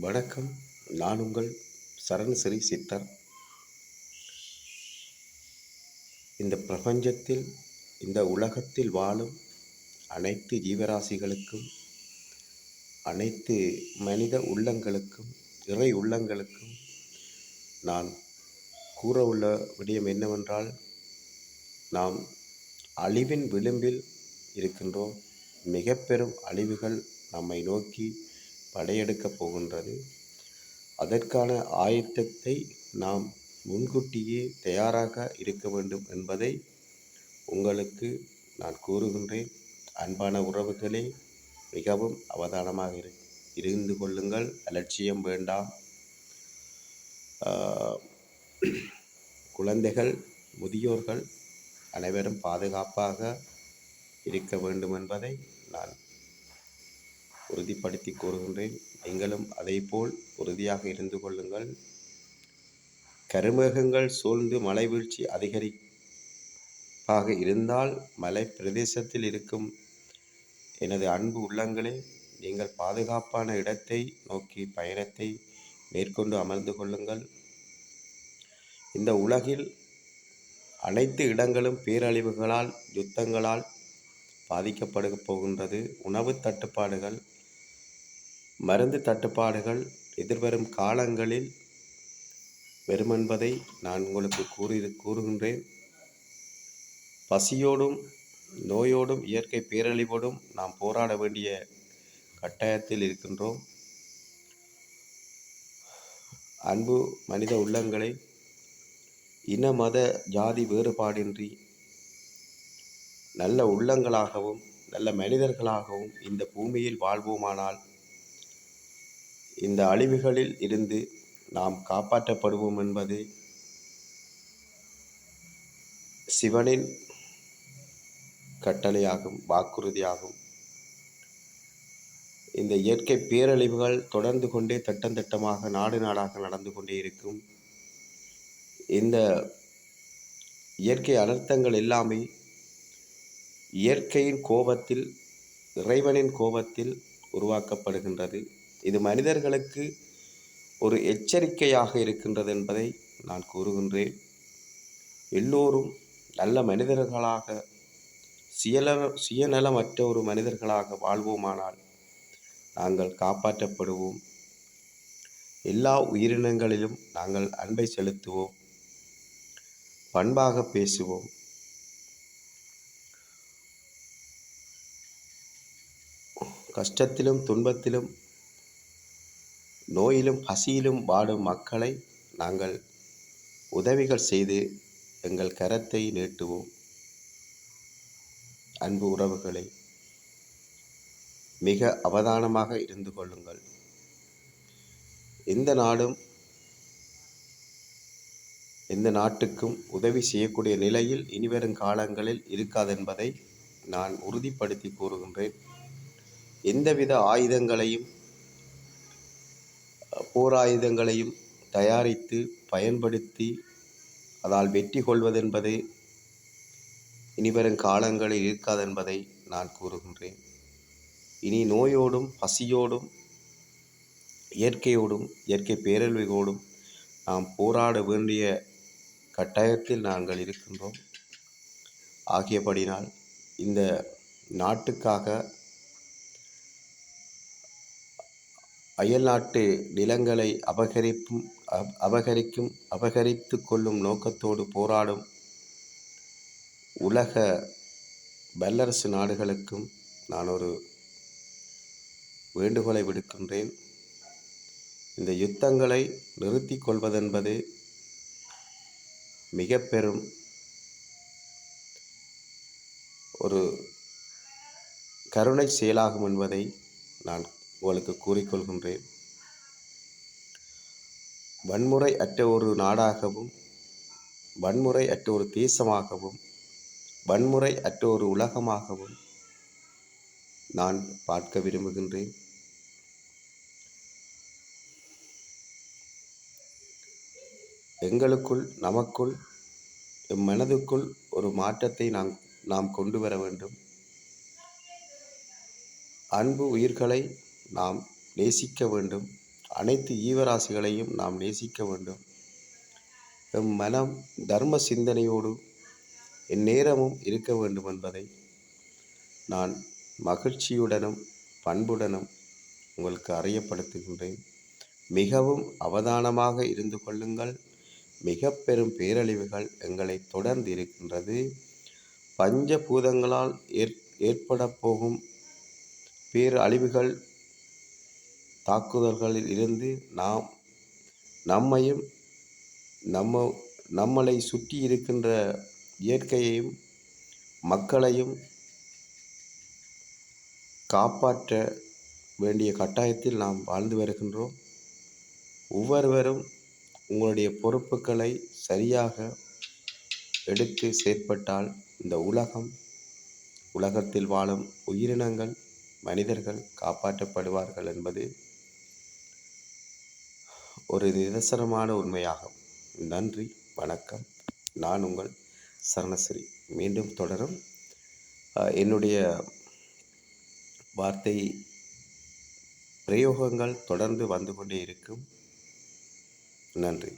வணக்கம். நான் உங்கள் சரண் சித்தர். இந்த பிரபஞ்சத்தில், இந்த உலகத்தில் வாழும் அனைத்து ஜீவராசிகளுக்கும், அனைத்து மனித உள்ளங்களுக்கும், இறை உள்ளங்களுக்கும் நான் கூற உள்ள விடயம் என்னவென்றால், நாம் அழிவின் விளிம்பில் இருக்கின்றோம். மிக பெரும் அழிவுகள் நம்மை நோக்கி படையெடுக்கப் போகின்றது. அதற்கான ஆயத்தத்தை நாம் முன்கூட்டியே தயாராக இருக்க வேண்டும் என்பதை உங்களுக்கு நான் கூறுகின்றேன். அன்பான உறவுகளே, மிகவும் அவதானமாக இருந்து கொள்ளுங்கள். அலட்சியம் வேண்டாம். குழந்தைகள், முதியோர்கள் அனைவரும் பாதுகாப்பாக இருக்க வேண்டும் என்பதை நான் உறுதிப்படுத்தி கூறுகின்றேன். நீங்களும் அதேபோல் உறுதியாக இருந்து கொள்ளுங்கள். கருமேகங்கள் சூழ்ந்து மழை வீழ்ச்சி அதிகரிப்பாக இருந்தால், மலை பிரதேசத்தில் இருக்கும் எனது அன்பு உள்ளங்களே, நீங்கள் பாதுகாப்பான இடத்தை நோக்கி பயணத்தை மேற்கொண்டு அமர்ந்து கொள்ளுங்கள். இந்த உலகில் அனைத்து இடங்களும் பேரழிவுகளால், யுத்தங்களால் பாதிக்கப்பட போகின்றது. உணவு தட்டுப்பாடுகள், மருந்து தட்டுப்பாடுகள் எதிர்வரும் காலங்களில் வரும் என்பதை நான் உங்களுக்கு கூறுகின்றேன். பசியோடும் நோயோடும் இயற்கை பேரழிவோடும் நாம் போராட வேண்டிய கட்டாயத்தில் இருக்கின்றோம். அன்பு மனித உள்ளங்களை, இன மத ஜாதி வேறுபாடின்றி நல்ல உள்ளங்களாகவும் நல்ல மனிதர்களாகவும் இந்த பூமியில் வாழ்வோமானால், இந்த அழிவுகளில் இருந்து நாம் காப்பாற்றப்படுவோம் என்பது சிவனின் கட்டளையாகும், வாக்குறுதியாகும். இந்த இயற்கை பேரழிவுகள் தொடர்ந்து கொண்டே திட்டமாக நாடாக நடந்து கொண்டே இருக்கும். இந்த இயற்கை அனர்த்தங்கள் எல்லாமே இயற்கையின் கோபத்தில், இறைவனின் கோபத்தில் உருவாக்கப்படுகின்றது. இது மனிதர்களுக்கு ஒரு எச்சரிக்கையாக இருக்கின்றது என்பதை நான் கூறுகின்றேன். எல்லோரும் நல்ல மனிதர்களாக, சுயநலமற்ற ஒரு மனிதர்களாக வாழ்வோமானால் நாங்கள் காப்பாற்றப்படுவோம். எல்லா உயிரினங்களிலும் நாங்கள் அன்பை செலுத்துவோம், பண்பாக பேசுவோம். கஷ்டத்திலும் துன்பத்திலும் நோயிலும் பசியிலும் வாடும் மக்களை நாங்கள் உதவிகள் செய்து எங்கள் கரத்தை நீட்டுவோம். அன்பு உறவுகளை, மிக அவதானமாக இருந்து கொள்ளுங்கள். எந்த நாடும் எந்த நாட்டுக்கும் உதவி செய்யக்கூடிய நிலையில் இனிவரும் காலங்களில் இருக்காதென்பதை நான் உறுதிப்படுத்தி கூறுகின்றேன். எந்தவித ஆயுதங்களையும், போராயுதங்களையும் தயாரித்து பயன்படுத்தி அதால் வெற்றி கொள்வதென்பது இனிவரும் காலங்களில் இருக்காதென்பதை நான் கூறுகின்றேன். இனி நோயோடும் பசியோடும் இயற்கை பேரழிவோடும் நாம் போராட வேண்டிய கட்டாயத்தில் நாங்கள் இருக்கின்றோம். ஆகியபடினால் இந்த நாட்டுக்காக அயல் நாட்டு நிலங்களை அபகரித்து கொள்ளும் நோக்கத்தோடு போராடும் உலக வல்லரசு நாடுகளுக்கும் நான் ஒரு வேண்டுகோளை விடுக்கின்றேன். இந்த யுத்தங்களை நிறுத்தி கொள்வதென்பது மிக பெரும் ஒரு கருணை செயலாகும் என்பதை நான் உங்களுக்கு கூறிக்கொள்கின்றேன். வன்முறை அற்ற ஒரு நாடாகவும், வன்முறை அற்ற ஒரு தேசமாகவும், வன்முறை அற்ற ஒரு உலகமாகவும் நான் பார்க்க விரும்புகின்றேன். எங்களுக்குள், நமக்குள், மனதுக்குள் ஒரு மாற்றத்தை நாம் கொண்டு வர வேண்டும். அன்பு உயிர்களை நாம் நேசிக்க வேண்டும். அனைத்து ஈவராசிகளையும் நாம் நேசிக்க வேண்டும். எம் மனம் தர்ம சிந்தனையோடு எந்நேரமும் இருக்க வேண்டும் என்பதை நான் மகிழ்ச்சியுடனும் பண்புடனும் உங்களுக்கு அறியப்படுத்துகின்றேன். மிகவும் அவதானமாக இருந்து கொள்ளுங்கள். மிக பெரும் பேரழிவுகள் எங்களை தொடர்ந்து இருக்கின்றது. பஞ்சபூதங்களால் ஏற்பட போகும் பேரழிவுகள் தாக்குதல்களில் இருந்து நாம் நம்மையும் நம்மளை சுற்றி இருக்கின்ற இயற்கையையும் மக்களையும் காப்பாற்ற வேண்டிய கட்டாயத்தில் நாம் வாழ்ந்து வருகின்றோம். ஒவ்வொருவரும் உங்களுடைய பொறுப்புகளை சரியாக எடுத்து செயற்பட்டால் இந்த உலகத்தில் வாழும் உயிரினங்கள் மனிதர்கள் காப்பாற்றப்படுவார்கள் என்பது ஒரு நிதர்சனமான உண்மையாகும். நன்றி, வணக்கம். நான் உங்கள் சரணஸ்ரீ. மீண்டும் தொடரும். என்னுடைய வார்த்தை பிரயோகங்கள் தொடர்ந்து வந்து கொண்டே இருக்கும். நன்றி.